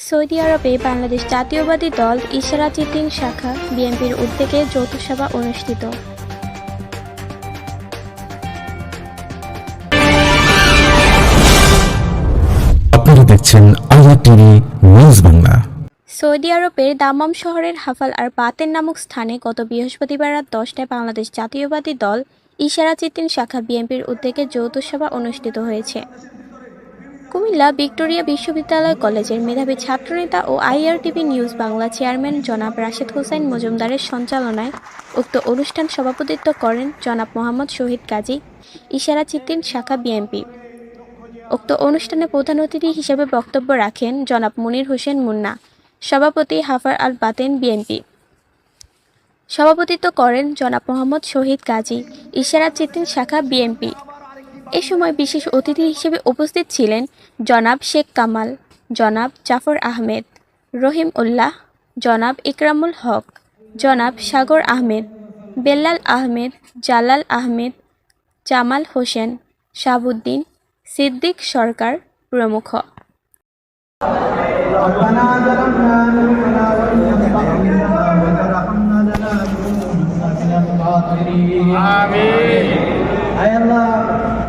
Saudi আরবে বাংলাদেশ জাতীয়বাদী দল ইশারা চিতিন শাখা বিএনপির উদ্যোগে যৌথ সভা অনুষ্ঠিত। আপনারা দেখছেন IR TV news Bangla. Saudi আরবের দামাম শহরের হাফাল আর বাতেন নামক স্থানে গত বৃহস্পতিবার রাত 10টায় বাংলাদেশ জাতীয়বাদী দল ইশারা চিতিন শাখা বিএনপির উদ্যোগে যৌথ সভা অনুষ্ঠিত হয়েছে। কুমিল্লা ভিক্টোরিয়া বিশ্ববিদ্যালয় কলেজের মেধাবী ছাত্রনেতা ও আইআরটিভি নিউজ বাংলা চেয়ারম্যান জনাব রাশেদ হোসাইন মজুমদারের সঞ্চালনায় উক্ত অনুষ্ঠান সভাপতিত্ব করেন জনাব মোহাম্মদ শহীদ গাজী, ইশারা চিতিন শাখা বিএনপি। উক্ত অনুষ্ঠানে প্রধান অতিথি হিসেবে বক্তব্য রাখেন জনাব মনির হোসেন মুন্না, সভাপতি হাফার আল বাতেন বিএনপি। সভাপতিত্ব করেন জনাব মোহাম্মদ শহীদ গাজী, ইশারা চিতিন শাখা বিএনপি। এ সময় বিশেষ অতিথি হিসেবে উপস্থিত ছিলেন জনাব শেখ কামাল, জনাব জাফর আহমেদ, রহিম উল্লাহ, জনাব ইকরামুল হক, জনাব সাগর আহমেদ, বেল্লাল আহমেদ, জালাল আহমেদ, জামাল হোসেন, শাহাবুদ্দিন, সিদ্দিক সরকার প্রমুখ।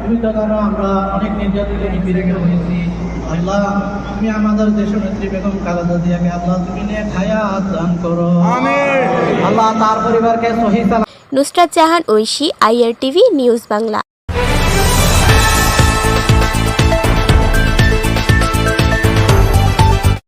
তুমি তো জানো আমরা অনেক নির্যাতিত নিপীড়িত হয়েছি। আল্লাহ তুমি আমাদের দেশনেত্রী বেগম খালেদা জিয়াকে আল্লাহ তুমি নিয়ে হায়াত দান করো। আল্লাহ তার পরিবারকে সহিহ। Nusrat Jahan Oishi, IRTV news Bangla.